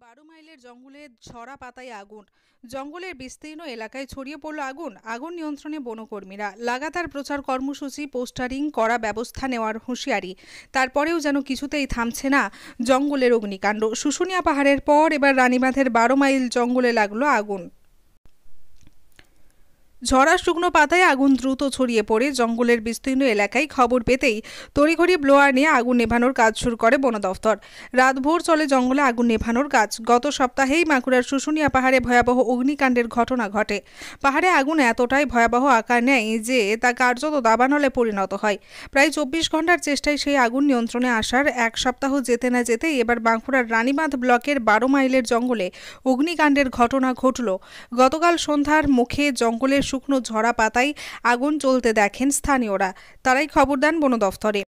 12 মাইলের জঙ্গলে ছড়া পাতায় আগুন। জঙ্গলের বিস্তীর্ণ এলাকায় ছড়িয়ে পড়ল আগুন। আগুন নিয়ন্ত্রণে বনকর্মীরা। লাগাতার প্রচার কর্মসূচি, পোস্টারিং, করা ব্যবস্থা নেওয়ার হুঁশিয়ারি। তারপরেও যেন কিছুতেই থামছে না জঙ্গলের অগ্নিকাণ্ড। শুশুনিয়া পাহাড়ের পর এবার রানীবাঁধের 12 মাইল জঙ্গলে লাগলো আগুন। ঝরা শুকনো পাতায় আগুন দ্রুত ছড়িয়ে পড়ে জঙ্গলের বিস্তীর্ণ এলাকায়। খবর পেতেই তড়িঘড়ি ব্লোয়ার নিয়ে আগুন নেভানোর কাজ শুরু করে বন দফতর। রাতভর চলে জঙ্গলে আগুন নেভানোর কাজ। গত সপ্তাহেই বাঁকুড়ার শুশুনিয়া পাহাড়ে ভয়াবহ অগ্নিকাণ্ডের ঘটনা ঘটে। পাহাড়ে আগুন এতটাই ভয়াবহ আকার নেয় যে তা কার্যত দাবানলে পরিণত হয়। প্রায় 24 ঘন্টার চেষ্টায় সেই আগুন নিয়ন্ত্রণে আসার এক সপ্তাহ যেতে না যেতেই এবার বাঁকুড়ার রানীবাঁধ ব্লকের 12 মাইলের জঙ্গলে অগ্নিকাণ্ডের ঘটনা ঘটল। গতকাল সন্ধ্যার মুখে জঙ্গলের শুকনো ঝরা পাতায় আগুন জ্বলতে দেখেন স্থানীয়রা। তারাই খবর দেন বন দফতরে।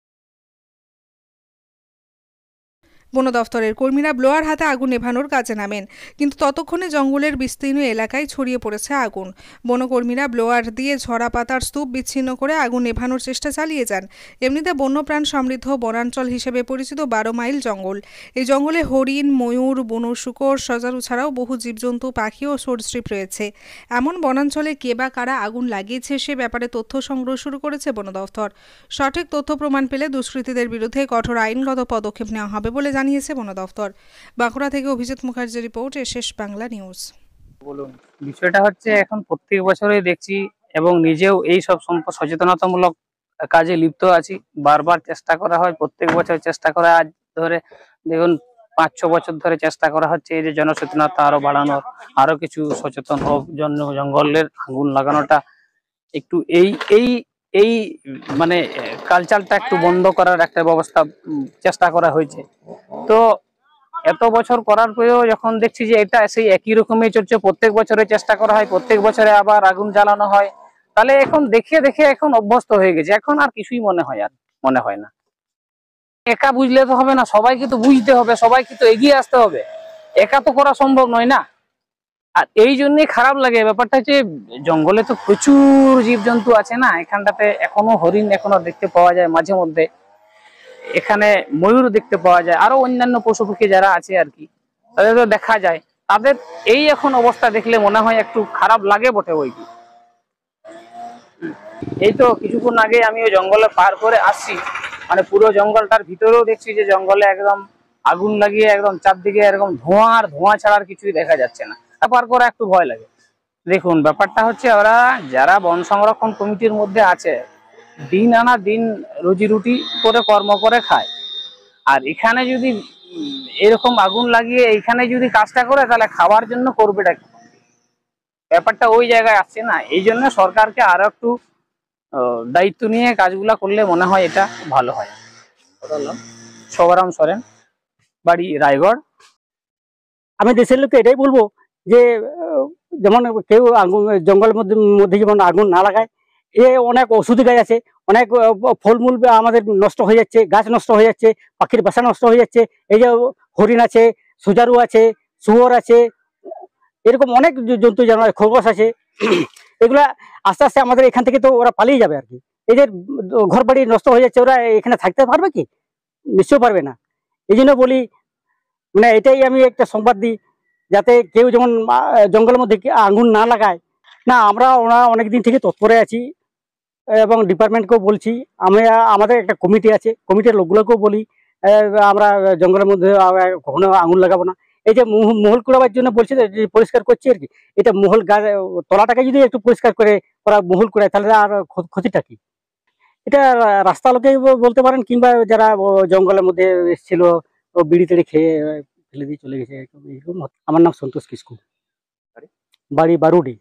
বন দফতরের কর্মীরা ব্লোয়ার হাতে আগুন নেভানোর কাজে নামেন, কিন্তু ততক্ষণে জঙ্গলের বিস্তীর্ণ এলাকায় ছড়িয়ে পড়েছে আগুন। বনকর্মীরা ব্লোয়ার দিয়ে ঝরা পাতার স্তূপ বিচ্ছিন্ন করে আগুন নেভানোর চেষ্টা চালিয়ে যান। এমনিতে বন্যপ্রাণ সমৃদ্ধ বনাঞ্চল হিসেবে পরিচিত 12 মাইল জঙ্গল। এই জঙ্গলে হরিণ, ময়ূর, বনু শূকর, সজারু ছাড়াও বহু জীবজন্তু, পাখি ও সরীসৃপ রয়েছে। এমন বনাঞ্চলে কে বা কারা আগুন লাগিয়েছে সে ব্যাপারে তথ্য সংগ্রহ শুরু করেছে বন দফতর। সঠিক তথ্য প্রমাণ পেলে দুষ্কৃতীদের বিরুদ্ধে কঠোর আইনগত পদক্ষেপ নেওয়া হবে বলে জানিয়েছে বন দফতর। বাঁকুড়া থেকে অভিজিৎ মুখার্জির রিপোর্ট, শেষ বাংলা নিউজ। বলুন, বিষয়টা হচ্ছে এখন প্রত্যেক বছরই দেখছি এবং নিজেও এই সব সচেতনতামূলক কাজে লিপ্ত আছি। বারবার চেষ্টা করা হয়, প্রত্যেক বছর চেষ্টা করা। আজ ধরে দেখুন 5-6 বছর ধরে চেষ্টা করা হচ্ছে এই যে জনসচেতনতা আরো বাড়ানোর, আরো কিছু সচেতন হোক, জঙ্গলের আগুন লাগানোটা একটু এই এই এই মানে কালচারটা একটু বন্ধ করার একটা ব্যবস্থা চেষ্টা করা হয়েছে। তো এত বছর করার পরেও যখন দেখছি যে এটা সেই একই রকমই চলছে, প্রত্যেক বছরে চেষ্টা করা হয়, প্রত্যেক বছরে আবার আগুন জ্বালানো হয়, তাহলে এখন দেখে দেখে এখন অভ্যস্ত হয়ে গেছে। এখন আর কিছুই মনে হয় না। একা বুঝলে তো হবে না, সবাইকে তো বুঝতে হবে, সবাইকে তো এগিয়ে আসতে হবে। একা তো করা সম্ভব নয় না। আর এই জন্যই খারাপ লাগে ব্যাপারটা হচ্ছে জঙ্গলে তো প্রচুর জীবজন্তু আছে না, এখানটাতে এখনো হরিণ এখনো দেখতে পাওয়া যায় মাঝে মধ্যে, এখানে ময়ূর দেখতে পাওয়া যায়, আরো অন্যান্য পশু পাখি যারা আছে আর কি তাদের তো দেখা যায়। তাদের এই এখন অবস্থা দেখলে মনে হয় একটু খারাপ লাগে বটে। ওই কি এই তো কিছুক্ষণ আগে আমি ওই জঙ্গলে পার করে আসছি, মানে পুরো জঙ্গলটার ভিতরেও দেখছি যে জঙ্গলে একদম আগুন লাগিয়ে একদম চারদিকে এরকম ধোঁয়া আর ধোঁয়া ছাড়ার কিছুই দেখা যাচ্ছে না। পার করে একটু ভয় লাগে। দেখুন ব্যাপারটা হচ্ছে ওরা যারা বন সংরক্ষণ কমিটির মধ্যে আছে দিন আনা দিন রুজি রুটি করে কর্ম করে খায়, আর এখানে যদি এরকম আগুন লাগিয়ে এইখানে যদি কাজটা করে তাহলে খাওয়ার জন্য করবেটা কি? ব্যাপারটা ওই জায়গায় আসছে না। এই জন্য সরকারকে আরো একটু দায়িত্ব নিয়ে কাজগুলা করলে মনে হয় এটা ভালো হয়। সবরাম সরেন, বাড়ি রায়গড়। আমি দেশের লোককে এটাই বলবো যে যেমন কেউ আগুন জঙ্গলের মধ্যে যেমন আগুন না লাগায়। অনেক ওষুধি গাছ আছে, অনেক ফলমূল আমাদের নষ্ট হয়ে যাচ্ছে, গাছ নষ্ট হয়ে যাচ্ছে, পাখির বাসা নষ্ট হয়ে যাচ্ছে। এই যে হরিণ আছে, সুজারু আছে, শুয়োর আছে, এরকম অনেক জন্তু জানোয়ার, খরগোশ আছে। এগুলা আস্তে আস্তে আমাদের এখান থেকে তো ওরা পালিয়ে যাবে আর কি। এদের ঘর বাড়ি নষ্ট হয়ে যাচ্ছে, ওরা এখানে থাকতে পারবে কি? নিশ্চয় পারবে না। এই জন্য বলি, মানে এটাই আমি একটা সংবাদ দিই যাতে কেউ যেমন জঙ্গলের মধ্যে আগুন না লাগায়। না, আমরা অনেকদিন থেকে তৎপরে আছি এবং ডিপার্টমেন্টকেও বলছি। আমাদের একটা কমিটি আছে, কমিটির লোকগুলোকেও বলি আমরা জঙ্গলের মধ্যে কখনো আগুন লাগাবো না। এই যে মহল কুড়াবার জন্য বলছে যে পরিষ্কার করছে আর কি, এটা মহল গাছ তলাটাকে যদি একটু পরিষ্কার করে ওরা মহল কুড়ায় তাহলে আর ক্ষতিটা কি? এটা রাস্তা লোকে বলতে পারেন, কিংবা যারা জঙ্গলের মধ্যে এসেছিল বিড়ি টিড়ি খেয়ে ফেলে দিয়ে চলে গেছে। আমার নাম সন্তোষ কিসকু, বাড়ি বারুডি।